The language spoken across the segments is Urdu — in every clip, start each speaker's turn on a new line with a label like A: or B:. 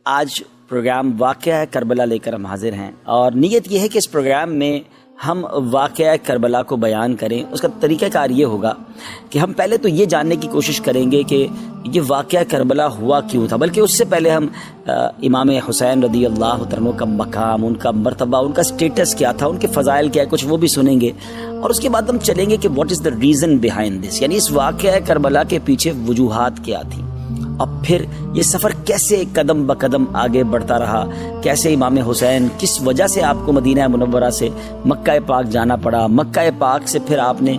A: آج پروگرام واقعہ کربلا لے کر ہم حاضر ہیں، اور نیت یہ ہے کہ اس پروگرام میں ہم واقعہ کربلا کو بیان کریں۔ اس کا طریقہ کار یہ ہوگا کہ ہم پہلے تو یہ جاننے کی کوشش کریں گے کہ یہ واقعہ کربلا ہوا کیوں تھا، بلکہ اس سے پہلے ہم امام حسین رضی اللہ عنہ کا مقام، ان کا مرتبہ، ان کا سٹیٹس کیا تھا، ان کے فضائل کیا ہے، کچھ وہ بھی سنیں گے، اور اس کے بعد ہم چلیں گے کہ what is the reason behind this, یعنی اس واقعہ کربلا کے پیچھے وجوہات کیا تھیں، اور پھر یہ سفر کیسے قدم بقدم آگے بڑھتا رہا، کیسے امام حسین کس وجہ سے آپ کو مدینہ منورہ سے مکہ پاک جانا پڑا، مکہ پاک سے پھر آپ نے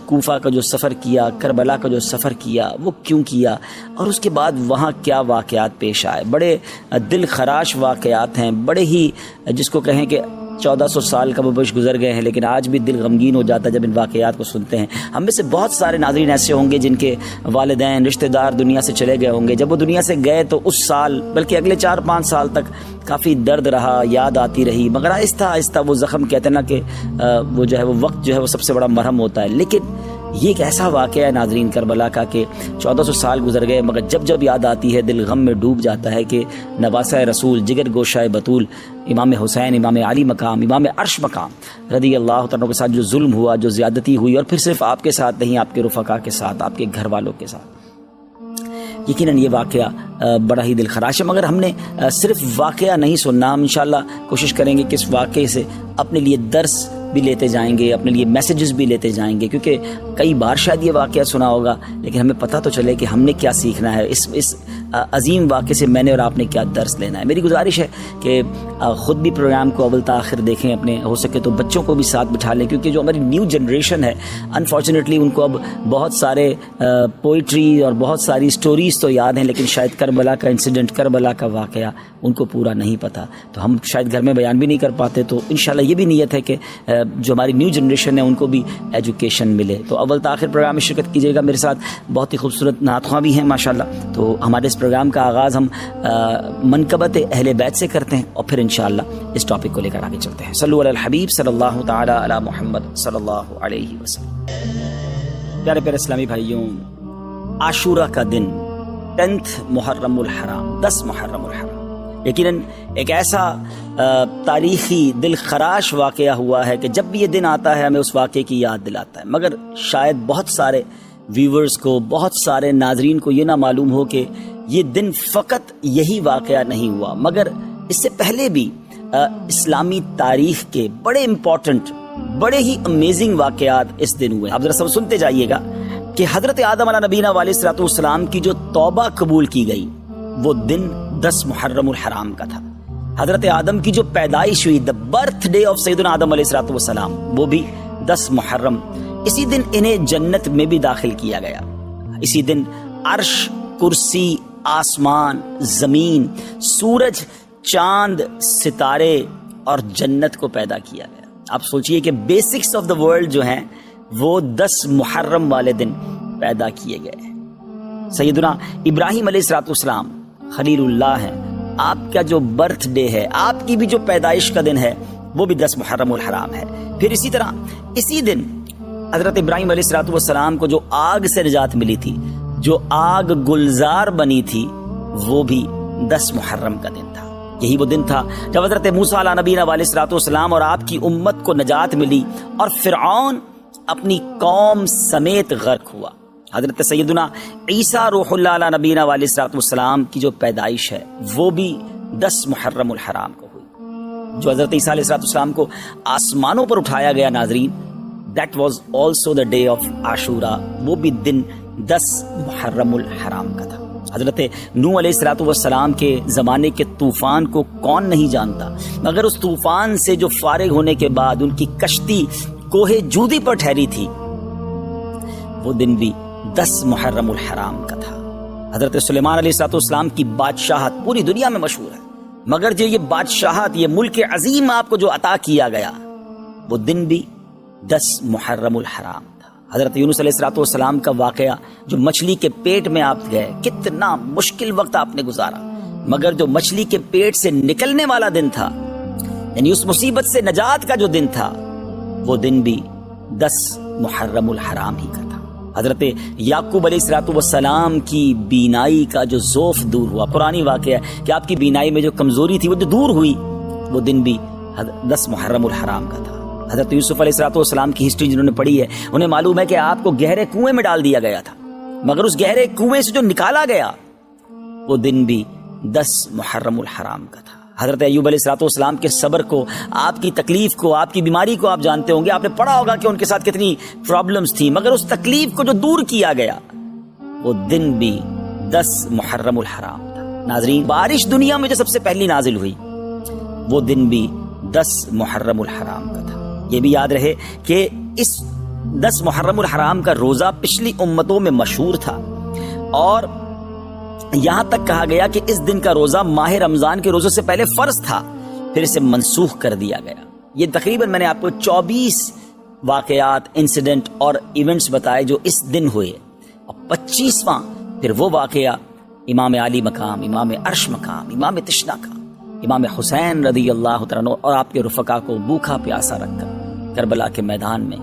A: کوفہ کا جو سفر کیا، کربلا کا جو سفر کیا وہ کیوں کیا، اور اس کے بعد وہاں کیا واقعات پیش آئے۔ بڑے دل خراش واقعات ہیں، بڑے ہی جس کو کہیں کہ 1400 سال کا مبش گزر گئے ہیں، لیکن آج بھی دل غمگین ہو جاتا ہے جب ان واقعات کو سنتے ہیں۔ ہم میں سے بہت سارے ناظرین ایسے ہوں گے جن کے والدین، رشتہ دار دنیا سے چلے گئے ہوں گے۔ جب وہ دنیا سے گئے تو اس سال بلکہ اگلے 4-5 سال تک کافی درد رہا، یاد آتی رہی، مگر آہستہ آہستہ وہ زخم کہتے ہیں نا کہ وہ جو ہے وہ وقت جو ہے وہ سب سے بڑا مرہم ہوتا ہے۔ لیکن یہ ایک ایسا واقعہ ہے ناظرین کربلا کا کہ 1400 سال گزر گئے، مگر جب جب یاد آتی ہے دل غم میں ڈوب جاتا ہے کہ نواسہ رسول، جگر گوشہ بطول، امام حسین، امام علی مقام، امام عرش مقام رضی اللہ عنہ کے ساتھ جو ظلم ہوا، جو زیادتی ہوئی، اور پھر صرف آپ کے ساتھ نہیں، آپ کے رفقا کے ساتھ، آپ کے گھر والوں کے ساتھ، یقیناً یہ واقعہ بڑا ہی دل خراش ہے۔ مگر ہم نے صرف واقعہ نہیں سننا، ہم انشاءاللہ کوشش کریں گے کہ اس واقعے سے اپنے لیے درس بھی لیتے جائیں گے، اپنے لیے میسیجز بھی لیتے جائیں گے، کیونکہ کئی بار شاید یہ واقعہ سنا ہوگا، لیکن ہمیں پتہ تو چلے کہ ہم نے کیا سیکھنا ہے اس عظیم واقعے سے، میں نے اور آپ نے کیا درس لینا ہے۔ میری گزارش ہے کہ خود بھی پروگرام کو اول تا آخر دیکھیں، اپنے ہو سکے تو بچوں کو بھی ساتھ بٹھا لیں، کیونکہ جو ہماری نیو جنریشن ہے انفارچونیٹلی ان کو اب بہت سارے پوئٹری اور بہت ساری سٹوریز تو یاد ہیں، لیکن شاید کربلا کا انسیڈنٹ، کربلا کا واقعہ ان کو پورا نہیں پتہ، تو ہم شاید گھر میں بیان بھی نہیں کر پاتے۔ تو انشاءاللہ یہ بھی نیت ہے کہ جو ہماری نیو جنریشن ہے ان کو بھی ایجوکیشن ملے۔ تو اول تا آخر پروگرام میں شرکت کیجیے گا۔ میرے ساتھ بہت ہی خوبصورت نعت خواں بھی ہیں ماشاءاللہ۔ تو ہمارے اس پروگرام کا آغاز ہم منقبت اہل بیت سے کرتے ہیں، اور پھر انشاءاللہ اس ٹاپک کو لے کر آگے چلتے ہیں۔ صلو علی الحبیب صلی اللہ تعالی علی محمد صلی اللہ علیہ وسلم۔ پیارے پیارے اسلامی بھائیوں، عاشورہ کا دن 10 محرم الحرام، 10 محرم الحرام، یقیناً ایک ایسا تاریخی دل خراش واقعہ ہوا ہے کہ جب بھی یہ دن آتا ہے ہمیں اس واقعے کی یاد دلاتا ہے۔ مگر شاید بہت سارے ویورز کو، بہت سارے ناظرین کو یہ نہ معلوم ہو کہ یہ دن فقط یہی واقعہ نہیں ہوا، مگر اس سے پہلے بھی اسلامی تاریخ کے بڑے امپورٹنٹ، بڑے ہی امیزنگ واقعات اس دن ہوئے۔ آپ ذرا سب سنتے جائیے گا کہ حضرت آدم علیہ نبینا علیہ الصلوۃ والسلام کی جو توبہ قبول کی گئی وہ دن 10 محرم الحرام کا تھا۔ حضرت آدم کی جو پیدائش ہوئی، دا برتھ ڈے آف سیدنا آدم علیہ الصلوۃ والسلام، وہ بھی 10 محرم۔ اسی دن انہیں جنت میں بھی داخل کیا گیا۔ اسی دن عرش، کرسی، آسمان، زمین، سورج، چاند، ستارے اور جنت کو پیدا کیا گیا۔ آپ سوچئے کہ بیسکس آف دا ورلڈ جو ہیں وہ 10 محرم والے دن پیدا کیے گئے۔ سیدنا ابراہیم علیہ الصلوۃ والسلام خلیل اللہ ہیں، آپ کا جو برتھ ڈے ہے، آپ کی بھی جو پیدائش کا دن ہے وہ بھی 10 محرم الحرام ہے۔ پھر اسی طرح اسی دن حضرت ابراہیم علیہ الصلوۃ والسلام کو جو آگ سے نجات ملی تھی، جو آگ گلزار بنی تھی، وہ بھی 10 محرم کا دن تھا۔ یہی وہ دن تھا جب حضرت موسیٰ علیہ نبینا علیہ الصلوۃ والسلام اور آپ کی امت کو نجات ملی اور فرعون اپنی قوم سمیت غرق ہوا۔ حضرت سیدنا عیسیٰ روح اللہ علیہ نبینا علیہ الصلوۃ والسلام کی جو پیدائش ہے وہ بھی 10 محرم الحرام کو ہوئی۔ جو حضرت عیسیٰ علیہ الصلوۃ والسلام کو آسمانوں پر اٹھایا گیا ناظرین، that was also the day of عاشورہ، وہ بھی دن 10 محرم الحرام کا تھا۔ حضرت نوح علیہ الصلوۃ والسلام کے زمانے کے طوفان کو کون نہیں جانتا، مگر اس طوفان سے جو فارغ ہونے کے بعد ان کی کشتی کوہ جودی پر ٹھہری تھی، وہ دن بھی 10 محرم الحرام کا تھا۔ حضرت سلیمان علیہ الصلوۃ والسلام کی بادشاہت پوری دنیا میں مشہور ہے، مگر جو یہ بادشاہت، یہ ملک عظیم آپ کو جو عطا کیا گیا، وہ دن بھی 10 محرم الحرام تھا۔ حضرت یونس علیہ الصلوۃ والسلام کا واقعہ، جو مچھلی کے پیٹ میں آپ گئے، کتنا مشکل وقت آپ نے گزارا، مگر جو مچھلی کے پیٹ سے نکلنے والا دن تھا، یعنی اس مصیبت سے نجات کا جو دن تھا، وہ دن بھی 10 محرم الحرام ہی کا تھا۔ حضرت یعقوب علیہ السلام کی بینائی کا جو ذوف دور ہوا، قرآنی واقعہ ہے کہ آپ کی بینائی میں جو کمزوری تھی وہ جو دور ہوئی، وہ دن بھی 10 محرم الحرام کا تھا۔ حضرت یوسف علیہ السلام کی ہسٹری جنہوں نے پڑھی ہے انہیں معلوم ہے کہ آپ کو گہرے کنویں میں ڈال دیا گیا تھا، مگر اس گہرے کنویں سے جو نکالا گیا وہ دن بھی 10 محرم الحرام کا تھا۔ حضرت ایوب علیہ السلام کے صبر کو، آپ کی تکلیف کو، آپ کی بیماری کو آپ جانتے ہوں گے، آپ نے پڑھا ہوگا کہ ان کے ساتھ کتنی پرابلمز تھی، مگر اس تکلیف کو جو دور کیا گیا وہ دن بھی 10 محرم الحرام تھا۔ ناظرین، بارش دنیا میں جو سب سے پہلی نازل ہوئی وہ دن بھی 10 محرم الحرام کا تھا۔ یہ بھی یاد رہے کہ اس 10 محرم الحرام کا روزہ پچھلی امتوں میں مشہور تھا، اور یہاں تک کہا گیا کہ اس دن کا روزہ ماہ رمضان کے روزے سے پہلے فرض تھا، پھر اسے منسوخ کر دیا گیا۔ یہ تقریباً میں نے آپ کو 24 واقعات، انسیڈنٹ اور ایونٹس بتائے جو اس دن ہوئے، اور 25واں پھر وہ واقعہ امام علی مقام، امام عرش مقام، امام تشنا کا، امام حسین رضی اللہ تعالیٰ عنہ اور آپ کے رفقا کو بھوکا پیاسا رکھ کر کربلا کے میدان میں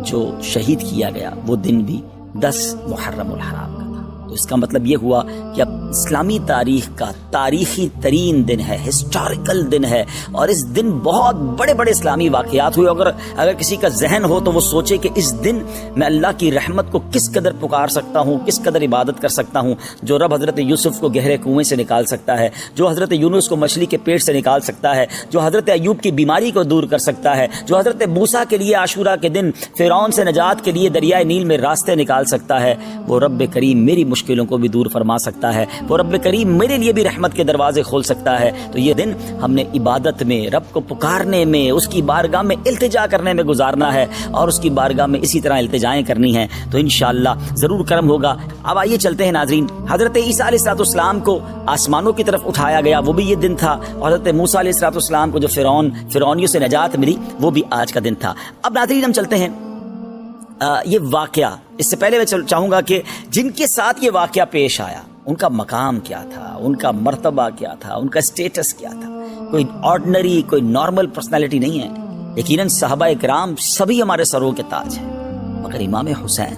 A: جو شہید کیا گیا وہ دن بھی 10 محرم الحرام کا تھا۔ تو اس کا مطلب یہ ہوا کہ اب اسلامی تاریخ کا تاریخی ترین دن ہے، ہسٹوریکل دن ہے، اور اس دن بہت بڑے بڑے اسلامی واقعات ہوئے۔ اگر کسی کا ذہن ہو تو وہ سوچے کہ اس دن میں اللہ کی رحمت کو کس قدر پکار سکتا ہوں، کس قدر عبادت کر سکتا ہوں۔ جو رب حضرت یوسف کو گہرے کنویں سے نکال سکتا ہے، جو حضرت یونس کو مچھلی کے پیٹ سے نکال سکتا ہے، جو حضرت ایوب کی بیماری کو دور کر سکتا ہے، جو حضرت موسیٰ کے لیے عاشورہ کے دن فرعون سے نجات کے لیے دریائے نیل میں راستے نکال سکتا ہے، وہ رب کریم میری مشکلوں کو بھی دور فرما سکتا ہے، وہ رب کریم میرے لیے بھی رحمت کے دروازے کھول سکتا ہے۔ تو یہ دن ہم نے عبادت میں، رب کو پکارنے میں، اس کی بارگاہ میں التجا کرنے میں گزارنا ہے، اور اس کی بارگاہ میں اسی طرح التجائیں کرنی ہیں، تو انشاءاللہ ضرور کرم ہوگا۔ اب آئیے چلتے ہیں ناظرین، حضرت عیسیٰ علیہ السلام کو آسمانوں کی طرف اٹھایا گیا، وہ بھی یہ دن تھا، اور حضرت موسیٰ علیہ السلام کو جو فرعونیوں سے نجات ملی وہ بھی آج کا دن تھا۔ اب ناظرین ہم چلتے ہیں یہ واقعہ، اس سے پہلے میں چاہوں گا کہ جن کے ساتھ یہ واقعہ پیش آیا ان کا مقام کیا تھا، ان کا مرتبہ کیا تھا، ان کا سٹیٹس کیا تھا۔ کوئی آرڈنری، کوئی نارمل پرسنالٹی نہیں ہے۔ یقیناً صحابہ کرام سبھی ہمارے سروں کے تاج ہیں، مگر امام حسین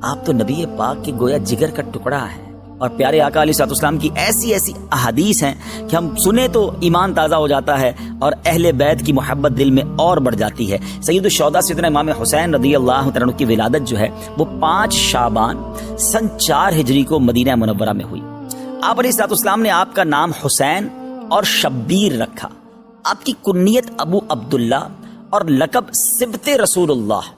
A: آپ تو نبی پاک کے گویا جگر کا ٹکڑا ہے، اور پیارے آقا علیہ السلام کی ایسی احادیث ہیں کہ ہم سنیں تو ایمان تازہ ہو جاتا ہے، اور اہل بیت کی محبت دل میں اور بڑھ جاتی ہے۔ سید الشہداء سیدنا امام حسین رضی اللہ تعالیٰ عنہ کی ولادت جو ہے وہ 5 شعبان سن 4 ہجری کو مدینہ منورہ میں ہوئی۔ آپ علیہ السلام نے آپ کا نام حسین اور شبیر رکھا، آپ کی کنیت ابو عبداللہ اور لقب سبط رسول اللہ،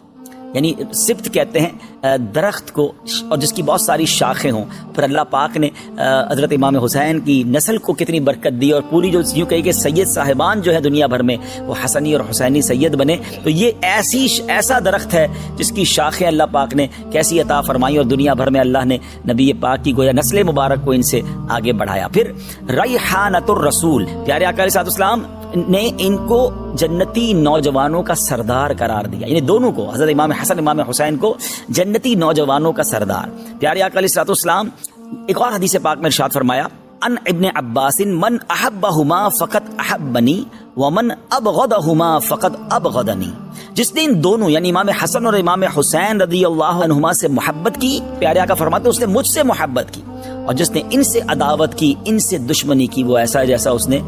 A: یعنی سبت کہتے ہیں درخت کو اور جس کی بہت ساری شاخیں ہوں۔ پھر اللہ پاک نے حضرت امام حسین کی نسل کو کتنی برکت دی، اور پوری جو یوں کہی کہ سید صاحبان جو ہے دنیا بھر میں وہ حسنی اور حسینی سید بنے۔ تو یہ ایسا درخت ہے جس کی شاخیں اللہ پاک نے کیسی عطا فرمائی، اور دنیا بھر میں اللہ نے نبی پاک کی گویا نسل مبارک کو ان سے آگے بڑھایا۔ پھر ریحانۃ الرسول، پیارے آقا علیہ السلام نے ان کو جنتی نوجوانوں کا سردار قرار دیا، یعنی دونوں کو، حضرت امام حسن امام حسین کو جنتی نوجوانوں کا سردار۔ پیارے آقا علیہ السلام ایک اور حدیث پاک میں ارشاد فرمایا، ان ابن عباس من احبہما فقط احبنی ومن ابغضہما فقط ابغضنی، جس نے ان دونوں یعنی امام حسن اور امام حسین رضی اللہ عنہما سے محبت کی، پیارے آقا فرماتے اس نے مجھ سے محبت کی، اور جس نے ان سے عداوت کی، ان سے دشمنی کی، وہ ایسا ہے جیسا اس نے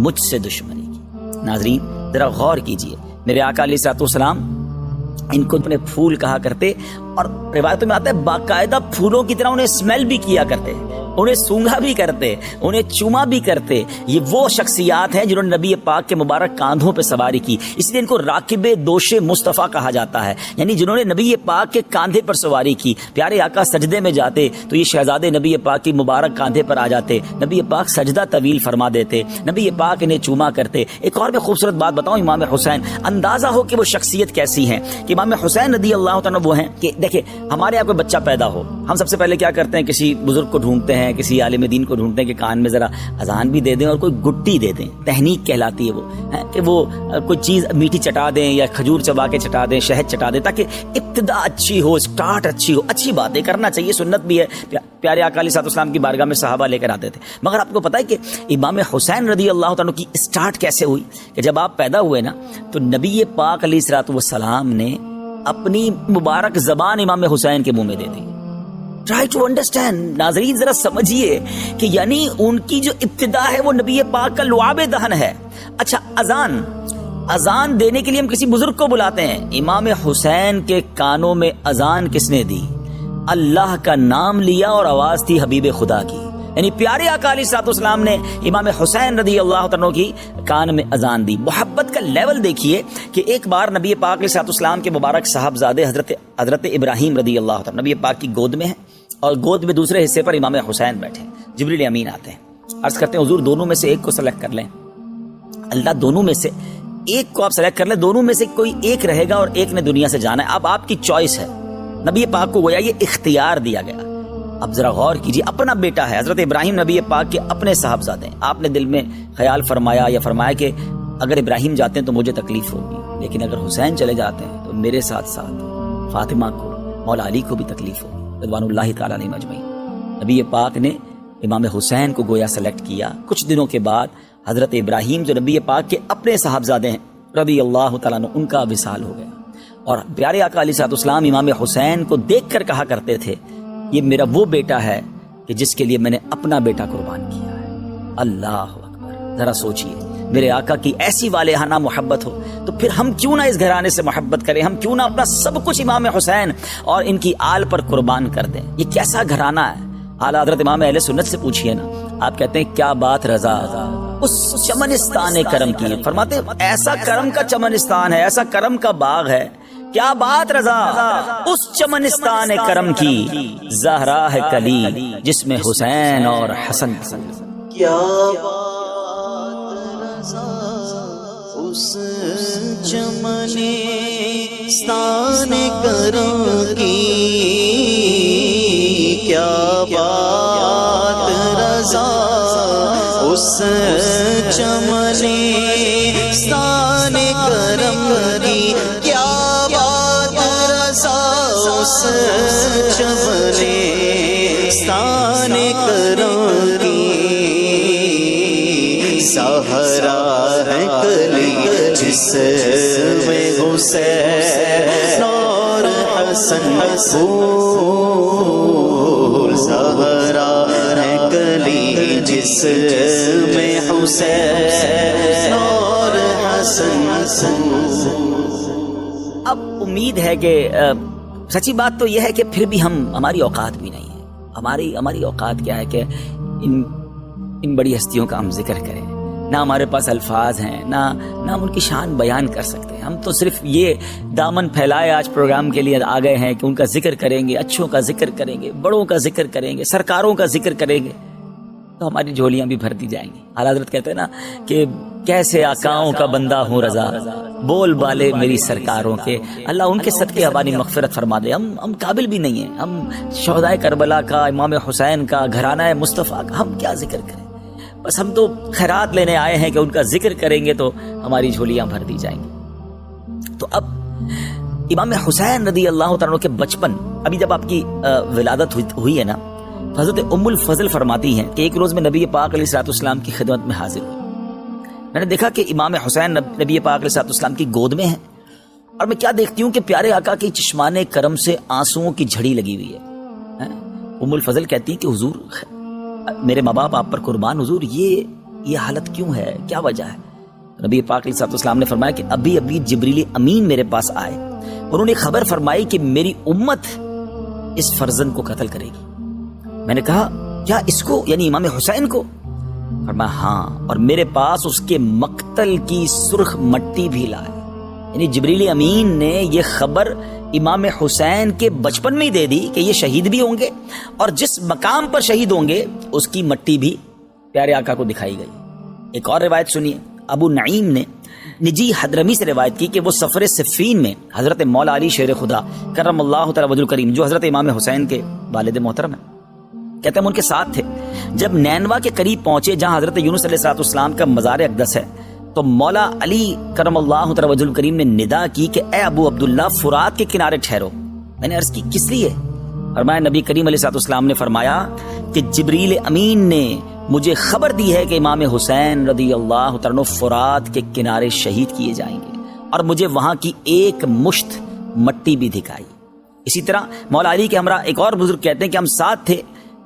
A: مجھ سے دشمنی کی۔ ناظرین ذرا غور کیجئے، میرے آقا علیہ السلام ان کو اپنے پھول کہا کرتے، اور روایتوں میں آتا ہے باقاعدہ پھولوں کی طرح انہیں اسمیل بھی کیا کرتے، انہیں سونگھا بھی کرتے، انہیں چوما بھی کرتے۔ یہ وہ شخصیات ہیں جنہوں نے نبی پاک کے مبارک کاندھوں پہ سواری کی، اس لیے ان کو راکب دوش مصطفیٰ کہا جاتا ہے، یعنی جنہوں نے نبی پاک کے کاندھے پر سواری کی۔ پیارے آقا سجدے میں جاتے تو یہ شہزادے نبی پاک کی مبارک کاندھے پر آ جاتے، نبی پاک سجدہ طویل فرما دیتے، نبی پاک انہیں چوما کرتے۔ ایک اور میں خوبصورت بات بتاؤں، امام حسین، اندازہ ہو کہ وہ شخصیت کیسی ہے کہ امام حسین رضی اللہ تعالیٰ وہ ہیں کہ دیکھیں ہمارے یہاں کوئی بچہ پیدا ہو، ہم سب سے پہلے کیا کرتے ہیں، کسی بزرگ کو ڈھونڈتے ہیں، کسی عالم دین کو ڈھونڈتے ہیں کہ کان میں ذرا اذان بھی دے دیں اور کوئی گٹی دے دیں، تہنیک کہلاتی ہے وہ، کہ وہ کوئی چیز میٹھی چٹا دیں یا کھجور چبا کے چٹا دیں، شہد چٹا دیں، تاکہ ابتدا اچھی ہو، سٹارٹ اچھی ہو۔ اچھی باتیں کرنا چاہیے، سنت بھی ہے، پیارے آقا علیہ السلام کی بارگاہ میں صحابہ لے کر آتے تھے۔ مگر آپ کو پتہ ہے کہ امام حسین رضی اللہ تعالیٰ کی سٹارٹ کیسے ہوئی، کہ جب آپ پیدا ہوئے نا تو نبی پاک علیہ السلام نے اپنی مبارک زبان امام حسین کے منہ میں دے دی. Try to understand. ناظرین ذرا سمجھیے کہ یعنی ان کی جو ابتدا ہے وہ نبی پاک کا لعاب دہن ہے. اچھا اذان دینے کے لیے ہم کسی بزرگ کو بلاتے ہیں. امام حسین کے کانوں میں اذان کس نے دی؟ اللہ کا نام لیا اور آواز تھی حبیب خدا کی. یعنی پیارے آقا علیہ الصلوۃ والسلام نے امام حسین رضی اللہ عنہ کی کان میں اذان دی. محبت کا لیول دیکھیے کہ ایک بار نبی پاک علیہ الصلوۃ والسلام کے مبارک صاحبزادے حضرت ابراہیم رضی اللہ عنہ نبی پاک کی گود میں ہیں اور گود میں دوسرے حصے پر امام حسین بیٹھے. جبریل امین آتے ہیں, عرض کرتے ہیں حضور دونوں میں سے ایک کو سلیکٹ کر لیں. اللہ دونوں میں سے ایک کو آپ سلیکٹ کر لیں, دونوں میں سے کوئی ایک رہے گا اور ایک نے دنیا سے جانا ہے. اب آپ کی چوائس ہے. نبی پاک کو گویا یہ اختیار دیا گیا. اب ذرا غور کیجیے, اپنا بیٹا ہے حضرت ابراہیم نبی پاک کے اپنے صاحبزادے ہیں. آپ نے دل میں خیال فرمایا کہ اگر ابراہیم جاتے ہیں تو مجھے تکلیف ہوگی, لیکن اگر حسین چلے جاتے ہیں تو میرے ساتھ ساتھ فاطمہ کو, مولا علی کو بھی تکلیف ہوگی رضوان اللہ تعالیٰ علیہ اجمعین. نبی پاک نے امام حسین کو گویا سلیکٹ کیا. کچھ دنوں کے بعد حضرت ابراہیم جو نبی پاک کے اپنے صاحبزادے ہیں رضی اللہ تعالیٰ عنہ, ان کا وصال ہو گیا. اور پیارے آقا علیہ الصلوۃ والسلام امام حسین کو دیکھ کر کہا کرتے تھے یہ میرا وہ بیٹا ہے کہ جس کے لیے میں نے اپنا بیٹا قربان کیا ہے. اللہ اکبر. ذرا سوچئے, میرے آقا کی ایسی والہانہ محبت ہو تو پھر ہم کیوں نہ اس گھرانے سے محبت کریں, ہم کیوں نہ اپنا سب کچھ امام حسین اور ان کی آل پر قربان کر دیں. یہ کیسا گھرانہ ہے. اعلیٰ حضرت امام اہل سنت سے پوچھئے نا, آپ کہتے ہیں کیا بات رضا اس چمنستان کرم کی. فرماتے ہیں ایسا کرم کا چمنستان ہے, ایسا کرم کا باغ ہے, کیا بات رضا اس چمنستان کرم کی. زہرا ہے کلی جس میں حسین اور حسن.
B: کیا بات رضا اس چمنستان کرم کی. کیا بات رضا اس چمنستان کرم کی. کیا بات رضا اس چمنستان کرم کی. سہرا ہے کلی جس میں حسین اور حسن پھول. سہرا ہے کلی جس میں حسین اور حسن پھول.
A: اب امید ہے کہ سچی بات تو یہ ہے کہ پھر بھی ہماری اوقات بھی نہیں ہے. ہماری اوقات کیا ہے کہ ان بڑی ہستیوں کا ہم ذکر کریں. نہ ہمارے پاس الفاظ ہیں, نہ ہم ان کی شان بیان کر سکتے ہیں. ہم تو صرف یہ دامن پھیلائے آج پروگرام کے لیے آ گئے ہیں کہ ان کا ذکر کریں گے, اچھوں کا ذکر کریں گے, بڑوں کا ذکر کریں گے, سرکاروں کا ذکر کریں گے تو ہماری جھولیاں بھی بھرتی جائیں گی. اعلیٰ حضرت کہتے ہیں نا کہ کیسے آقاؤں کا بندہ ہوں رضا, بول بالے میری سرکاروں کے. اللہ ان کے صدقے ہماری مغفرت فرما دے. ہم قابل بھی نہیں ہیں. ہم شہدائے کربلا کا, امام حسین کا, گھرانہ مصطفیٰ کا ہم کیا ذکر کریں. بس ہم تو خیرات لینے آئے ہیں کہ ان کا ذکر کریں گے تو ہماری جھولیاں بھر دی جائیں گی. تو اب امام حسین رضی اللہ تعالیٰ کے بچپن, ابھی جب آپ کی ولادت ہوئی ہے نا, حضرت ام الفضل فرماتی ہیں کہ ایک روز میں نبی پاک علیہ الصلوۃ والسلام کی خدمت میں حاضر ہوئی. میں نے دیکھا کہ امام حسین نبی پاک علیہ الصلوۃ والسلام کی گود میں ہیں اور میں کیا دیکھتی ہوں کہ پیارے آقا کے چشمان کرم سے آنسوؤں کی جھڑی لگی ہوئی ہے. ام الفضل کہتی ہیں کہ حضور میرے ماں باپ آپ پر قربان, حضور یہ حالت کیوں ہے, کیا وجہ ہے؟ نبی پاک علیہ الصلوۃ والسلام نے فرمایا کہ ابھی جبریل امین میرے پاس آئے, انہوں نے خبر فرمائی کہ میری امت اس فرزند کو قتل کرے گی. میں نے کہا کیا اس کو, یعنی امام حسین کو؟ فرمایا ہاں, اور میرے پاس اس کے مقتل کی سرخ مٹی بھی لائے. یعنی جبریل امین نے یہ خبر امام حسین کے بچپن میں ہی دے دی کہ یہ شہید بھی ہوں گے اور جس مقام پر شہید ہوں گے اس کی مٹی بھی پیارے آقا کو دکھائی گئی. ایک اور روایت سنیے, ابو نعیم نے نجی حضرمی سے روایت کی کہ وہ سفر صفین میں حضرت مولا علی شیر خدا کرم اللہ تعالی وجہ الکریم, جو حضرت امام حسین کے والد محترم ہیں, کہتے ہیں ہم ان کے ساتھ تھے. جب نینوا کے قریب پہنچے جہاں حضرت یونس علیہ السلام کا مزار اقدس ہے, تو مولا علی کرم اللہ تعالی وجہ الکریم نے ندا کی کہ اے ابو عبداللہ فرات کے کنارے ٹھہرو. میں نے عرض کی کس لیے؟ فرمایا نبی کریم علیہ السلام نے فرمایا کہ جبریل امین نے مجھے خبر دی ہے کہ امام حسین رضی اللہ تعالی عنہ فرات کے کنارے شہید کیے جائیں گے اور مجھے وہاں کی ایک مشت مٹی بھی دکھائی. اسی طرح مولا علی کے ہمراہ ایک اور بزرگ کہتے ہیں کہ ہم ساتھ تھے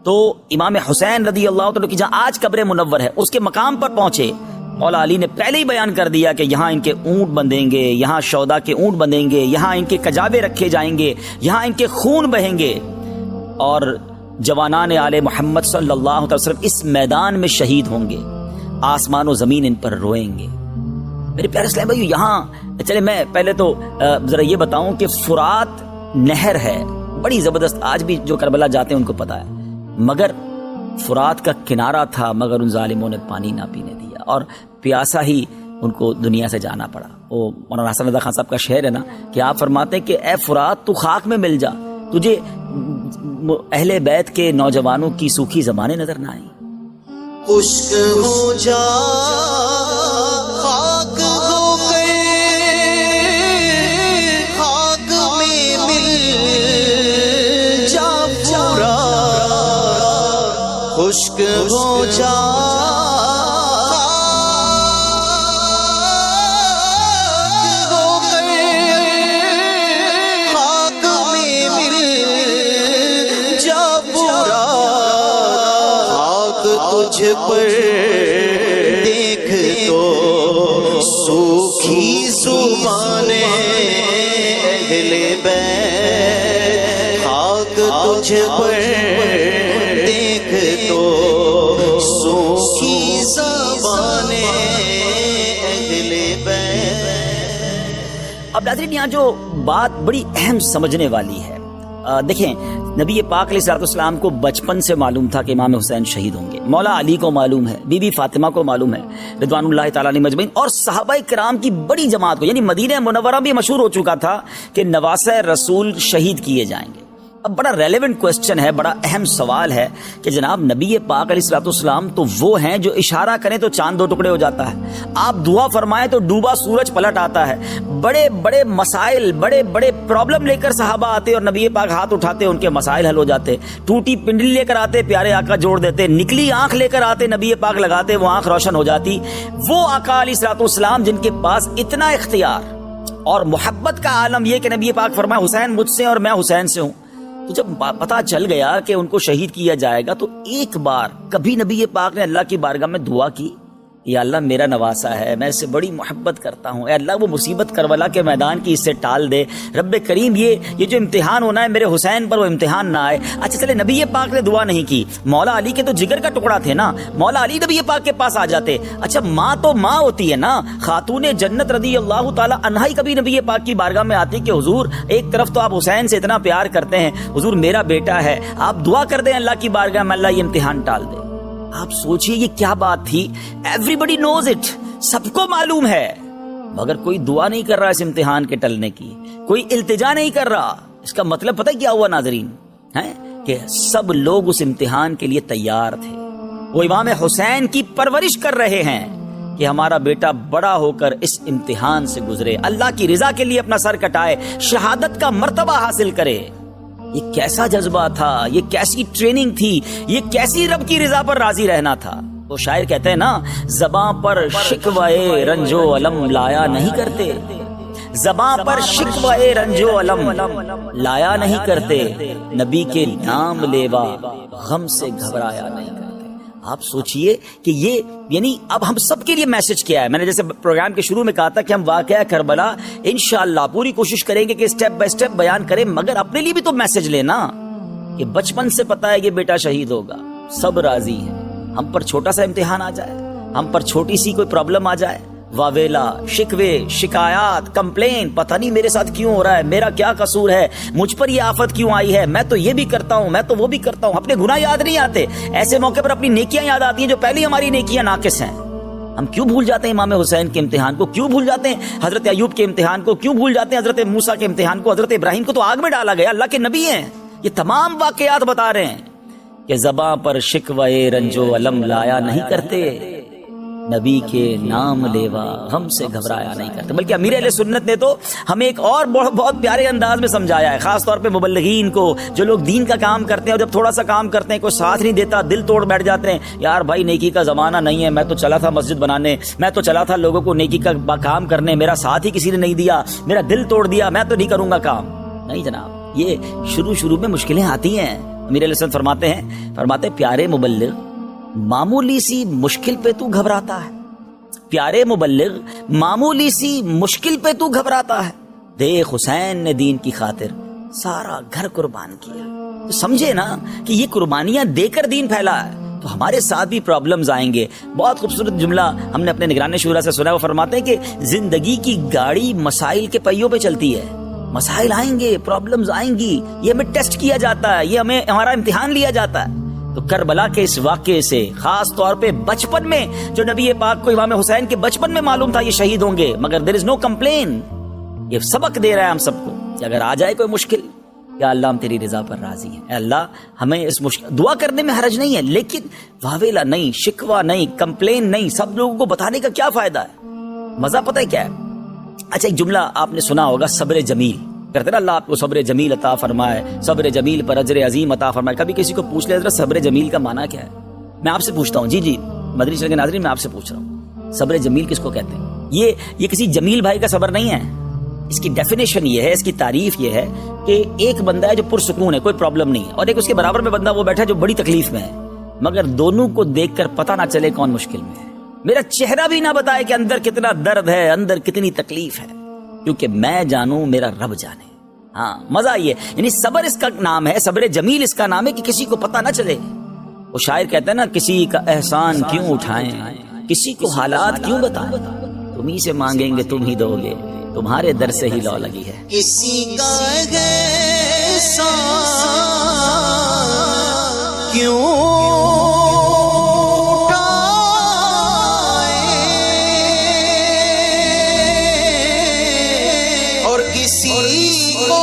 A: تو امام حسین رضی اللہ تعالیٰ کی جہاں آج قبر منور ہے اس کے مقام پر پہنچے. مولا علی نے پہلے ہی بیان کر دیا کہ یہاں ان کے اونٹ بندھیں گے, یہاں شودا کے اونٹ بندھیں گے, یہاں ان کے کجاوے رکھے جائیں گے, یہاں ان کے خون بہیں گے, اور جوانان آل محمد صلی اللہ علیہ وسلم اس میدان میں شہید ہوں گے, آسمان و زمین ان پر روئیں گے. میرے پیارے اسلام بھائیو, یہاں چلے میں پہلے تو ذرا یہ بتاؤں کہ فرات نہر ہے, بڑی زبردست, آج بھی جو کربلا جاتے ہیں ان کو پتا ہے, مگر فرات کا کنارہ تھا مگر ان ظالموں نے پانی نہ پینے دیا اور پیاسا ہی ان کو دنیا سے جانا پڑا. وہ مولانا حسن رضا خان صاحب کا شعر ہے نا کہ آپ فرماتے ہیں کہ اے فرات تو خاک میں مل جا, تجھے اہل بیت کے نوجوانوں کی سوکھی زمانے نظر نہ آئی.
B: خشک ہو جا خاک ہو گئے, خاک میں مل جا پورا, خشک ہو جا تجھ پر دیکھ تو سوکھی زبانیں اہل بیت, خاک تجھ پر دیکھ تو سوکھی زبانیں اہل بیت.
A: اب ناظرین یہاں جو بات بڑی اہم سمجھنے والی ہے, دیکھیں نبی پاک علیہ الصلوۃ والسلام کو بچپن سے معلوم تھا کہ امام حسین شہید ہوں گے, مولا علی کو معلوم ہے, بی بی فاطمہ کو معلوم ہے رضوان اللہ تعالیٰ علیہ مجمعین, اور صحابہ کرام کی بڑی جماعت کو, یعنی مدینہ منورہ بھی مشہور ہو چکا تھا کہ نواسہ رسول شہید کیے جائیں گے. اب بڑا ریلیونٹ کوسچن ہے, بڑا اہم سوال ہے کہ جناب نبی پاک علیہ الصلوۃ والسلام تو وہ ہیں جو اشارہ کریں تو چاند دو ٹکڑے ہو جاتا ہے, آپ دعا فرمائیں تو ڈوبا سورج پلٹ آتا ہے, بڑے بڑے مسائل, بڑے بڑے پرابلم لے کر صحابہ آتے اور نبی پاک ہاتھ اٹھاتے ان کے مسائل حل ہو جاتے, ٹوٹی پنڈلی لے کر آتے پیارے آقا جوڑ دیتے, نکلی آنکھ لے کر آتے نبی پاک لگاتے وہ آنکھ روشن ہو جاتی. وہ آقا علیہ الصلوۃ والسلام جن کے پاس اتنا اختیار اور محبت کا عالم یہ کہ نبی پاک فرمائے حسین مجھ سے اور میں حسین سے ہوں. تو جب پتا چل گیا کہ ان کو شہید کیا جائے گا تو ایک بار کبھی نبی پاک نے اللہ کی بارگاہ میں دعا کی, یا اللہ میرا نواسا ہے, میں اس سے بڑی محبت کرتا ہوں, اے اللہ وہ مصیبت کربلا کے میدان کی اس سے ٹال دے, رب کریم یہ جو امتحان ہونا ہے میرے حسین پر وہ امتحان نہ آئے. اچھا چلے نبی پاک نے دعا نہیں کی, مولا علی کے تو جگر کا ٹکڑا تھے نا, مولا علی نبی پاک کے پاس آ جاتے. اچھا ماں تو ماں ہوتی ہے نا, خاتون جنت رضی اللہ تعالیٰ عنہا کبھی نبی پاک کی بارگاہ میں آتی کہ حضور ایک طرف تو آپ حسین سے اتنا پیار کرتے ہیں, حضور میرا بیٹا ہے, آپ دعا کر دیں اللہ کی بارگاہ میں اللہ یہ امتحان ٹال دے. آپ سوچئے یہ کیا بات تھی, ایوری بڈی نوز اٹ, سب کو معلوم ہے, مگر کوئی دعا نہیں کر رہا اس امتحان کے ٹلنے کی, کوئی التجا نہیں کر رہا. اس کا مطلب پتہ کیا ہوا ناظرین, کہ سب لوگ اس امتحان کے لیے تیار تھے. وہ امام حسین کی پرورش کر رہے ہیں کہ ہمارا بیٹا بڑا ہو کر اس امتحان سے گزرے, اللہ کی رضا کے لیے اپنا سر کٹائے, شہادت کا مرتبہ حاصل کرے. یہ کیسا جذبہ تھا, یہ کیسی ٹریننگ تھی, یہ کیسی رب کی رضا پر راضی رہنا تھا. وہ شاعر کہتے ہیں نا, زباں پر شکوائے رنج و علم لایا نہیں کرتے, زباں پر شکوائے رنج و علم لایا نہیں کرتے, نبی کے نام لیوا غم سے گھبرایا نہیں کرتے. آپ سوچئے کہ یہ یعنی اب ہم سب کے لیے میسج کیا ہے. میں نے جیسے پروگرام کے شروع میں کہا تھا کہ ہم واقعہ کربلا انشاءاللہ پوری کوشش کریں گے کہ سٹیپ بائی سٹیپ بیان کریں, مگر اپنے لیے بھی تو میسج لینا کہ بچپن سے پتا ہے کہ بیٹا شہید ہوگا, سب راضی ہیں, ہم پر چھوٹا سا امتحان آ جائے, ہم پر چھوٹی سی کوئی پرابلم آ جائے, واویلا, شکوے, شکایات, کمپلین, پتہ نہیں میرے ساتھ کیوں ہو رہا ہے, میرا کیا قصور ہے, مجھ پر یہ آفت کیوں آئی ہے, میں تو یہ بھی کرتا ہوں, میں تو وہ بھی کرتا ہوں. اپنے گناہ یاد نہیں آتے, ایسے موقع پر اپنی نیکیاں یاد آتی ہیں جو پہلی ہماری نیکیاں ناقص ہیں. ہم کیوں بھول جاتے ہیں امام حسین کے امتحان کو, کیوں بھول جاتے ہیں حضرت ایوب کے امتحان کو, کیوں بھول جاتے ہیں حضرت موسیٰ کے امتحان کو. حضرت ابراہیم کو تو آگ میں ڈالا گیا, اللہ کے نبی ہیں, یہ تمام واقعات بتا رہے ہیں کہ زباں پر شکوہ رنج و علم لایا نہیں کرتے, نبی کے نام لیوا ہم سے گھبرایا نہیں کرتے. بلکہ امیر اہل سنت نے تو ہمیں ایک اور بہت پیارے انداز میں سمجھایا ہے, خاص طور پہ مبلغین کو, جو لوگ دین کا کام کرتے ہیں اور جب تھوڑا سا کام کرتے ہیں کوئی ساتھ نہیں دیتا, دل توڑ بیٹھ جاتے ہیں, یار بھائی نیکی کا زمانہ نہیں ہے, میں تو چلا تھا مسجد بنانے, میں تو چلا تھا لوگوں کو نیکی کا کام کرنے, میرا ساتھ ہی کسی نے نہیں دیا, میرا دل توڑ دیا, میں تو نہیں کروں گا کام. نہیں جناب, یہ شروع میں مشکلیں آتی ہیں. امیر علیہ السلام فرماتے پیارے مبلغ, معمولی سی مشکل پہ تو گھبراتا ہے, پیارے مبلغ معمولی سی مشکل پہ تو گھبراتا ہے. دیکھ حسین نے دین کی خاطر سارا گھر قربان کیا. تو سمجھے نا کہ یہ قربانیاں دے کر دین پھیلا ہے, تو ہمارے ساتھ بھی پرابلمز آئیں گے. بہت خوبصورت جملہ ہم نے اپنے نگران شورا سے سنا, وہ فرماتے ہیں کہ زندگی کی گاڑی مسائل کے پہیوں پہ چلتی ہے. مسائل آئیں گے, پرابلمز آئیں گی, یہ ہمیں ٹیسٹ کیا جاتا ہے, یہ ہمارا امتحان لیا جاتا ہے. تو کربلا کے اس واقعے سے خاص طور پہ بچپن میں, جو نبی پاک کو امام حسین کے بچپن میں معلوم تھا یہ شہید ہوں گے, مگر there is no complain, یہ سبق دے رہا ہے ہم سب کو کہ اگر آ جائے کوئی مشکل, یا اللہ ہم تیری رضا پر راضی ہیں, اے اللہ ہمیں اس مشکل, دعا کرنے میں حرج نہیں ہے, لیکن واویلا نہیں, شکوہ نہیں, کمپلین نہیں, سب لوگوں کو بتانے کا کیا فائدہ ہے. مزہ پتہ ہے کیا ہے؟ اچھا, ایک جملہ آپ نے سنا ہوگا, صبر جمیل کرتے نا, اللہ آپ کو صبر جمیل عطا فرمائے, صبر جمیل پر اجر عظیم عطا فرمائے. کبھی کسی کو پوچھ لے ذرا صبر جمیل کا معنی کیا ہے؟ میں آپ سے پوچھتا ہوں, جی مدنی چینل کے ناظرین, میں آپ سے پوچھ رہا ہوں, صبر جمیل کس کو کہتے ہیں؟ یہ کسی جمیل بھائی کا صبر نہیں ہے. اس کی ڈیفینیشن یہ ہے, اس کی تعریف یہ ہے کہ ایک بندہ ہے جو پرسکون ہے, کوئی پرابلم نہیں ہے, اور ایک اس کے برابر میں بندہ وہ بیٹھا ہے جو بڑی تکلیف میں ہے, مگر دونوں کو دیکھ کر پتہ نہ چلے کون مشکل میں ہے. میرا چہرہ بھی نہ بتائے کہ اندر کتنا درد ہے, اندر کتنی تکلیف ہے, کیونکہ میں جانوں میرا رب جانے. ہاں, مزہ آئیے. یعنی صبر اس کا نام ہے, صبر جمیل اس کا نام ہے کہ کسی کو پتہ نہ چلے. وہ شاعر کہتا ہے نا, کسی کا احسان کیوں اٹھائیں, کسی کو حالات کیوں بتائیں, تم ہی سے مانگیں گے تم ہی دو گے, تمہارے در سے ہی لو لگی ہے.
B: کسی کا احسان کیوں اور کسی کو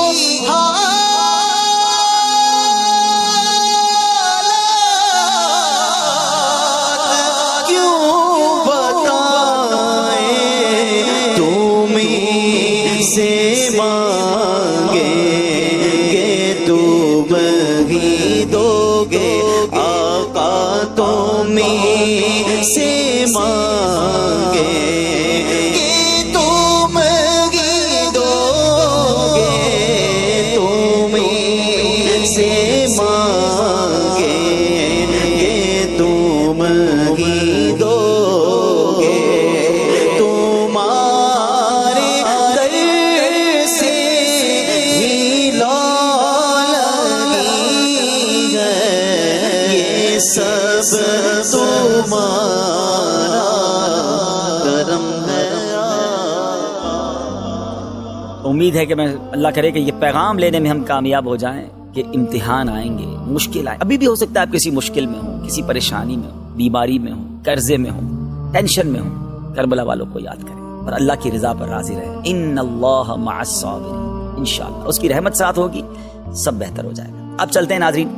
B: سے مانگے کہ تم ہی دو گے, تم سے مانگے کہ تم ہی دو گے, تمہارے در سے ہی لو لگی ہے, یہ سب تمہارا کرم ہے.
A: امید ہے کہ میں اللہ کرے کہ یہ پیغام لینے میں ہم کامیاب ہو جائیں کہ امتحان آئیں گے, مشکل آئیں. ابھی بھی ہو سکتا ہے آپ کسی مشکل میں ہوں, کسی پریشانی میں ہوں, بیماری میں ہوں, قرضے میں ہوں, ٹینشن میں ہوں, کربلا والوں کو یاد کریں اور اللہ کی رضا پر راضی رہیں. ان اللہ مع الصابرین, انشاءاللہ اس کی رحمت ساتھ ہوگی, سب بہتر ہو جائے گا. اب چلتے ہیں ناظرین.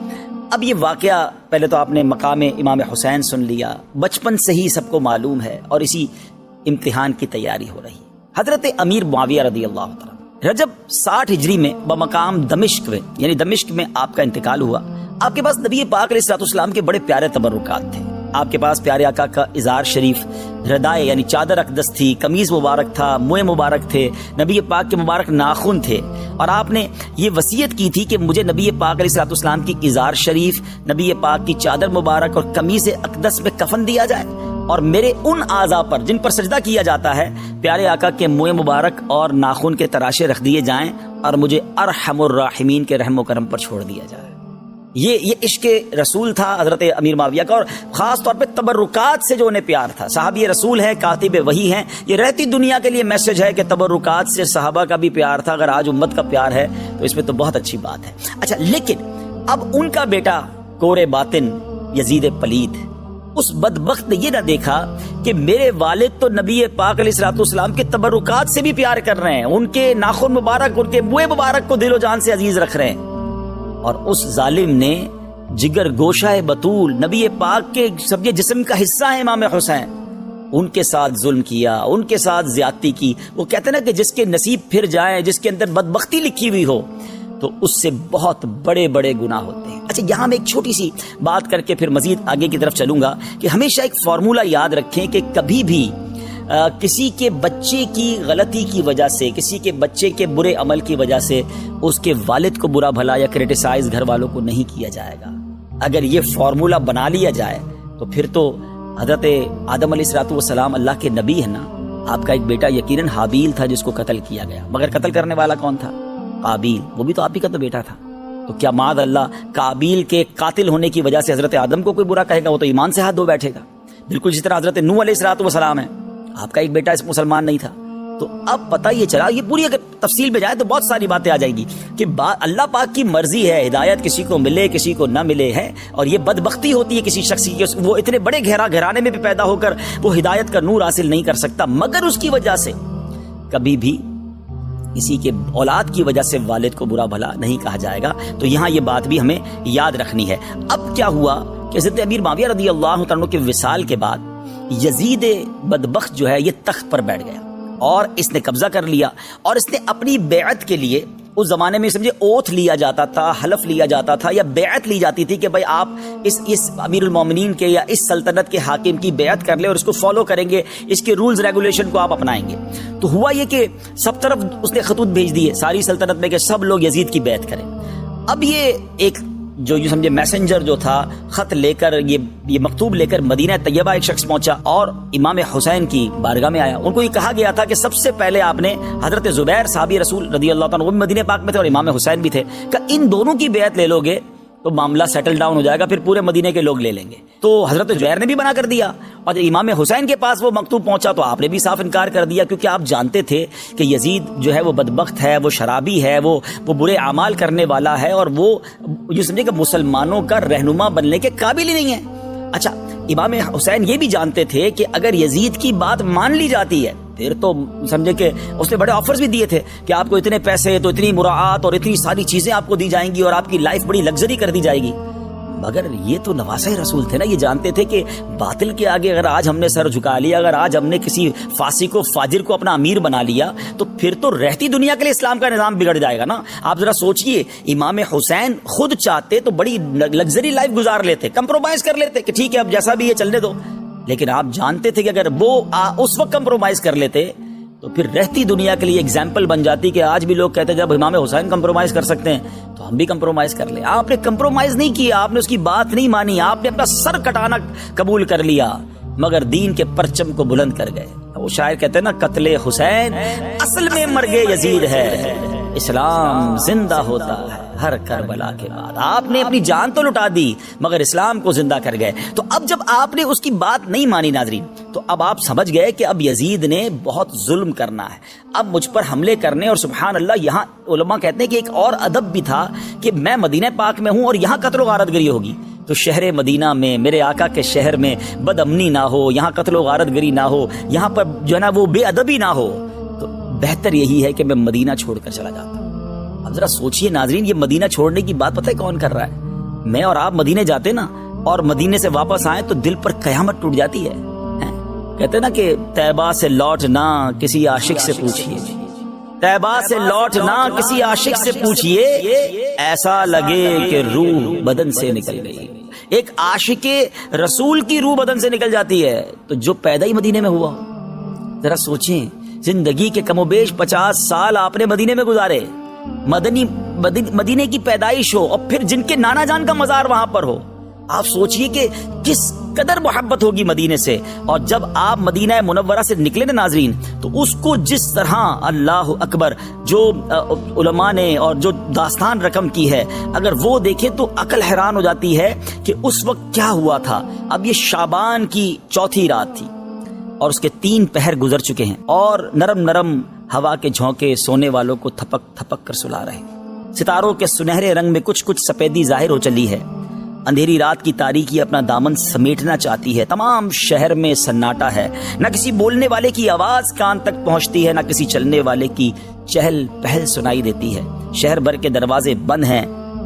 A: اب یہ واقعہ, پہلے تو آپ نے مقام امام حسین سن لیا, بچپن سے ہی سب کو معلوم ہے, اور اسی امتحان کی تیاری ہو رہی. حضرت امیر معاویہ رضی اللہ تعالیٰ رجب 60 ہجری میں بمقام دمشق میں, یعنی دمشق میں آپ کا انتقال ہوا. آپ کے پاس نبی پاک علیہ الصلوۃ والسلام کے بڑے پیارے تبرکات تھے. آپ کے پاس پیارے آقا کا ازار شریف, ردائے یعنی چادر اقدس تھی, قمیض مبارک تھا, موئے مبارک تھے, نبی پاک کے مبارک ناخن تھے, اور آپ نے یہ وصیت کی تھی کہ مجھے نبی پاک علیہ الصلوۃ والسلام کی ازار شریف, نبی پاک کی چادر مبارک اور قمیض اقدس میں کفن دیا جائے, اور میرے ان اعضاء پر جن پر سجدہ کیا جاتا ہے پیارے آقا کے موئے مبارک اور ناخن کے تراشے رکھ دیے جائیں, اور مجھے ارحم الراحمین کے رحم و کرم پر چھوڑ دیا جائے. یہ عشق رسول تھا حضرت امیر معاویہ کا, اور خاص طور پہ تبرکات سے جو انہیں پیار تھا. صحابی رسول ہے, کاتب وحی ہیں, یہ رہتی دنیا کے لیے میسج ہے کہ تبرکات سے صحابہ کا بھی پیار تھا. اگر آج امت کا پیار ہے تو اس میں تو بہت اچھی بات ہے. اچھا, لیکن اب ان کا بیٹا کور باطن یزید پلید, اس بدبخت نے یہ نہ دیکھا کہ میرے والد تو نبی پاک علیہ الصلوۃ والسلام کے تبرکات سے بھی پیار کر رہے ہیں, ان کے ناخن مبارک, ان کے موئے مبارک کو دل و جان سے عزیز رکھ رہے ہیں, اور اس ظالم نے جگر گوشہ بطول, نبی پاک کے سب جسم کا حصہ ہے امام حسین, ان کے ساتھ ظلم کیا، ان کے ساتھ زیادتی کی. وہ کہتے ہیں نا کہ جس کے نصیب پھر جائیں، جس کے اندر بدبختی لکھی ہوئی ہو، تو اس سے بہت بڑے بڑے گناہ ہوتے ہیں. اچھا، یہاں میں ایک چھوٹی سی بات کر کے پھر مزید آگے کی طرف چلوں گا کہ ہمیشہ ایک فارمولہ یاد رکھیں کہ کبھی بھی کسی کے بچے کی غلطی کی وجہ سے، کسی کے بچے کے برے عمل کی وجہ سے اس کے والد کو برا بھلا یا کرٹیسائز گھر والوں کو نہیں کیا جائے گا. اگر یہ فارمولہ بنا لیا جائے تو پھر تو حضرت آدم علیہ السلام اللہ کے نبی ہے نا. آپ کا ایک بیٹا یقیناً حابیل تھا جس کو قتل کیا گیا، مگر قتل کرنے والا کون تھا؟ قابیل. وہ بھی تو آپ ہی کا تو بیٹا تھا. تو کیا معاذ اللہ قابیل کے قاتل ہونے کی وجہ سے حضرت آدم کو کوئی برا کہے گا؟ وہ تو ایمان سے ہاتھ دھو بیٹھے گا. بالکل جس طرح حضرت نوح علیہ السلام ہے، آپ کا ایک بیٹا اس مسلمان نہیں تھا. تو اب پتہ یہ چلا، یہ پوری اگر تفصیل میں جائے تو بہت ساری باتیں آ جائیں گی کہ اللہ پاک کی مرضی ہے، ہدایت کسی کو ملے کسی کو نہ ملے ہے، اور یہ بدبختی ہوتی ہے کسی شخص کی، وہ اتنے بڑے گھرانے میں بھی پیدا ہو کر وہ ہدایت کا نور حاصل نہیں کر سکتا، مگر اس کی وجہ سے کبھی بھی کسی کے اولاد کی وجہ سے والد کو برا بھلا نہیں کہا جائے گا. تو یہاں یہ بات بھی ہمیں یاد رکھنی ہے. اب کیا ہوا کہ حضرت امیر معاویہ رضی اللہ عنہ کے وصال کے بعد یزید بدبخت جو ہے یہ تخت پر بیٹھ گیا اور اس نے قبضہ کر لیا، اور اس نے اپنی بیعت کے لیے، اس زمانے میں سمجھے اوتھ لیا جاتا تھا، حلف لیا جاتا تھا یا بیعت لی جاتی تھی کہ بھائی آپ اس امیر المومنین کے یا اس سلطنت کے حاکم کی بیعت کر لیں اور اس کو فالو کریں گے، اس کے رولز ریگولیشن کو آپ اپنائیں گے. تو ہوا یہ کہ سب طرف اس نے خطوط بھیج دیے ساری سلطنت میں کہ سب لوگ یزید کی بیعت کریں. اب یہ ایک جو یہ سمجھے میسنجر جو تھا، خط لے کر یہ مکتوب لے کر مدینہ طیبہ ایک شخص پہنچا اور امام حسین کی بارگاہ میں آیا. ان کو یہ کہا گیا تھا کہ سب سے پہلے آپ نے حضرت زبیر صحابی رسول رضی اللہ عنہ، وہ بھی مدینہ پاک میں تھے اور امام حسین بھی تھے، کہ ان دونوں کی بیعت لے لو گے تو معاملہ سیٹل ڈاؤن ہو جائے گا، پھر پورے مدینے کے لوگ لے لیں گے. تو حضرت زبیر نے بھی منع کر دیا، اور جب امام حسین کے پاس وہ مکتوب پہنچا تو آپ نے بھی صاف انکار کر دیا، کیونکہ آپ جانتے تھے کہ یزید جو ہے وہ بدبخت ہے، وہ شرابی ہے، وہ برے اعمال کرنے والا ہے، اور وہ یہ سمجھے کہ مسلمانوں کا رہنما بننے کے قابل ہی نہیں ہے. اچھا، امام حسین یہ بھی جانتے تھے کہ اگر یزید کی بات مان لی جاتی ہے پھر تو سمجھے کہ اس نے بڑے آفرز بھی دیے تھے کہ آپ کو اتنے پیسے، تو اتنی مراعات اور اتنی ساری چیزیں آپ کو دی جائیں گی اور آپ کی لائف بڑی لگژری کر دی جائے گی. مگر یہ تو نواسہ رسول تھے نا، یہ جانتے تھے کہ باطل کے آگے اگر آج ہم نے سر جھکا لیا، اگر آج ہم نے کسی فاسق و فاجر کو اپنا امیر بنا لیا تو پھر تو رہتی دنیا کے لیے اسلام کا نظام بگڑ جائے گا نا. آپ ذرا سوچئے، امام حسین خود چاہتے تو بڑی لگژری لائف گزار لیتے، کمپرومائز کر لیتے کہ ٹھیک ہے اب جیسا بھی یہ چلنے دو، لیکن آپ جانتے تھے کہ اگر وہ اس وقت کمپرومائز کر لیتے تو پھر رہتی دنیا کے لیے ایگزامپل بن جاتی کہ آج بھی لوگ کہتے ہیں جب امام حسین کمپرومائز کر سکتے ہیں تو ہم بھی کمپرومائز کر لیں. آپ نے کمپرومائز نہیں کیا، آپ نے اس کی بات نہیں مانی، آپ نے اپنا سر کٹانا قبول کر لیا، مگر دین کے پرچم کو بلند کر گئے. وہ شاعر کہتے ہیں نا، قتل حسین اصل میں مرگ یزید ہے، اسلام زندہ ہوتا ہے ہر کربلا کے بعد. آپ نے اپنی جان تو لٹا دی مگر اسلام کو زندہ کر گئے. تو اب جب آپ نے اس کی بات نہیں مانی ناظرین، تو اب آپ سمجھ گئے کہ اب یزید نے بہت ظلم کرنا ہے، اب مجھ پر حملے کرنے. اور سبحان اللہ، یہاں علماء کہتے ہیں کہ ایک اور ادب بھی تھا کہ میں مدینہ پاک میں ہوں اور یہاں قتل و غارت گری ہوگی، تو شہر مدینہ میں، میرے آقا کے شہر میں بد امنی نہ ہو، یہاں قتل و غارت گری نہ ہو، یہاں پر جو ہے نا وہ بے ادبی نہ ہو، تو بہتر یہی ہے کہ میں مدینہ چھوڑ کر چلا جاتا. اب ذرا سوچئے ناظرین، یہ مدینہ چھوڑنے کی بات پتہ ہے کون کر رہا ہے؟ میں اور آپ مدینے جاتے نا اور مدینے سے واپس آئیں تو دل پر قیامت ٹوٹ جاتی ہے. کہتے نا کہ طیبہ سے لوٹنا کسی عاشق سے پوچھئے، طیبہ سے لوٹنا کسی عاشق سے پوچھئے، ایسا لگے کہ روح بدن سے نکل گئی. ایک عاشق رسول کی روح بدن سے نکل جاتی ہے تو جو پیدا ہی مدینے میں ہوا. ذرا سوچیں، زندگی کے کم و بیش 50 سال آپ نے مدینے میں گزارے، مدینے کی پیدائش ہو اور پھر جن کے نانا جان کا مزار وہاں پر ہو. آپ سوچئے کہ کس قدر محبت ہوگی مدینے سے. اور جب آپ مدینہ منورہ سے نکلے نا ناظرین، تو اس کو جس طرح اللہ اکبر جو علماء نے اور جو داستان رقم کی ہے، اگر وہ دیکھیں تو عقل حیران ہو جاتی ہے کہ اس وقت کیا ہوا تھا. اب یہ شعبان کی چوتھی رات تھی اور اس کے 3 پہر گزر چکے ہیں، اور نرم نرم ہوا کے جھونکے سونے والوں کو تھپک تھپک کر سلا رہے ہیں. ستاروں کے سنہرے رنگ میں کچھ کچھ سفیدی ظاہر ہو چلی ہے. اندھیری رات کی تاریکی اپنا دامن سمیٹنا چاہتی ہے. تمام شہر میں سناٹا ہے، نہ کسی بولنے والے کی آواز کان تک پہنچتی ہے، نہ کسی چلنے والے کی چہل پہل سنائی دیتی ہے. شہر بھر کے دروازے بند ہیں.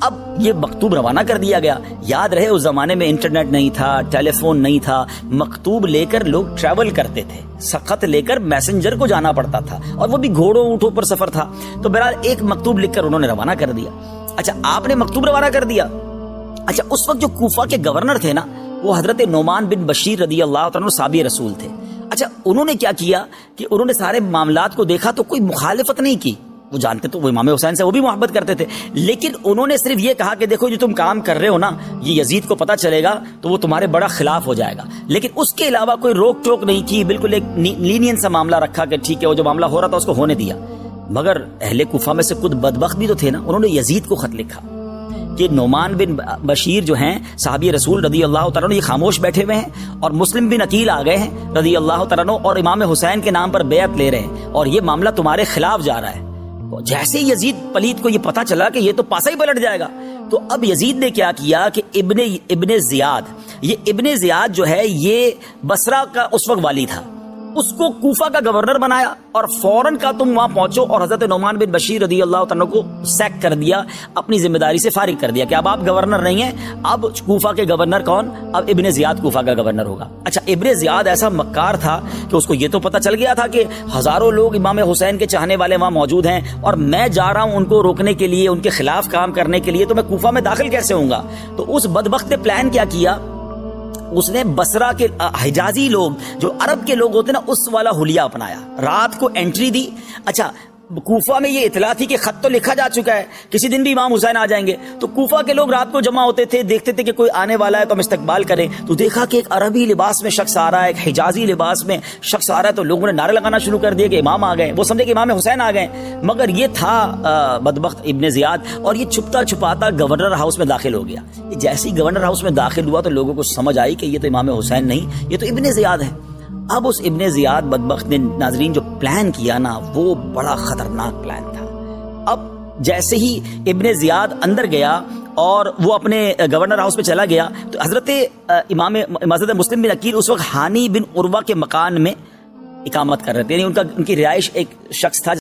A: اب یہ مکتوب روانہ کر دیا گیا. یاد رہے اس زمانے میں انٹرنیٹ نہیں تھا، ٹیلی فون نہیں تھا، مکتوب لے کر لوگ ٹریول کرتے تھے، خط لے کر میسنجر کو جانا پڑتا تھا، اور وہ بھی گھوڑوں اونٹوں پر سفر تھا. تو بہرحال ایک مکتوب لکھ کر انہوں نے روانہ کر دیا. اچھا، آپ نے مکتوب روانہ کر دیا. اچھا، اس وقت جو کوفہ کے گورنر تھے نا، وہ حضرت نعمان بن بشیر رضی اللہ تعالیٰ صحابی رسول تھے. اچھا، انہوں نے کیا کیا کہ انہوں نے سارے معاملات کو دیکھا تو کوئی مخالفت نہیں کی. وہ جانتے تو وہ امام حسین سے وہ بھی محبت کرتے تھے، لیکن انہوں نے صرف یہ کہا کہ دیکھو جو تم کام کر رہے ہو نا، یہ یزید کو پتہ چلے گا تو وہ تمہارے بڑا خلاف ہو جائے گا. لیکن اس کے علاوہ کوئی روک ٹوک نہیں کی، بالکل ایک لینین سا معاملہ رکھا کہ ٹھیک ہے، وہ جو معاملہ ہو رہا تھا اس کو ہونے دیا. مگر اہل کوفہ میں سے کچھ بدبخت بھی تو تھے نا، انہوں نے یزید کو خط لکھا کہ نعمان بن بشیر جو ہیں صحابی رسول رضی اللہ تعالیٰ یہ خاموش بیٹھے ہوئے ہیں، اور مسلم بن عقیل آ گئے ہیں رضی اللہ تعالیٰ اور امام حسین کے نام پر بیعت لے رہے ہیں، اور یہ معاملہ تمہارے خلاف جا رہا ہے. جیسے یزید پلید کو یہ پتا چلا کہ یہ تو پاسا ہی پلٹ جائے گا، تو اب یزید نے کیا کیا کہ ابن زیاد جو ہے یہ بصرہ کا اس وقت والی تھا، اس کو کوفہ کا گورنر بنایا، اور فوراً کا تم وہاں پہنچو اور حضرت نعمان بن بشیر رضی اللہ تعالیٰ کو سیک کر دیا، اپنی ذمہ داری سے فارغ کر دیا کہ اب آپ گورنر نہیں ہیں، اب کوفہ کے گورنر کون؟ اب ابن زیاد کوفہ کا گورنر ہوگا. اچھا، ابن زیاد ایسا مکار تھا کہ اس کو یہ تو پتہ چل گیا تھا کہ ہزاروں لوگ امام حسین کے چاہنے والے وہاں موجود ہیں، اور میں جا رہا ہوں ان کو روکنے کے لیے، ان کے خلاف کام کرنے کے لیے، تو میں کوفہ میں داخل کیسے ہوں گا؟ تو اس بدبخت نے پلان کیا کیا، اس نے بصرہ کے حجازی لوگ جو عرب کے لوگ ہوتے نا، اس والا حلیہ اپنایا، رات کو انٹری دی. اچھا، کوفہ میں یہ اطلاع تھی کہ خط تو لکھا جا چکا ہے، کسی دن بھی امام حسین آ جائیں گے، تو کوفہ کے لوگ رات کو جمع ہوتے تھے، دیکھتے تھے کہ کوئی آنے والا ہے تو ہم استقبال کریں. تو دیکھا کہ ایک عربی لباس میں شخص آ رہا ہے، ایک حجازی لباس میں شخص آ رہا ہے، تو لوگوں نے نعرے لگانا شروع کر دیے کہ امام آ گئے. وہ سمجھے کہ امام حسین آ گئے، مگر یہ تھا بدبخت ابن زیاد، اور یہ چھپتا چھپاتا گورنر ہاؤس میں داخل ہو گیا. جیسے ہی گورنر ہاؤس میں داخل ہوا تو لوگوں کو سمجھ آئی کہ یہ تو امام حسین نہیں، یہ تو ابن زیاد ہے. اب اس ابن زیاد بدبخت نے ناظرین جو پلان کیا نا، وہ بڑا خطرناک پلان تھا. اب جیسے ہی ابن زیاد اندر گیا اور وہ اپنے گورنر ہاؤس میں چلا گیا، تو حضرت مسلم بن عقیل اس وقت ہانی بن عروہ کے مکان میں اقامت کر رہے تھے، یعنی ان کی رہائش ایک شخص تھا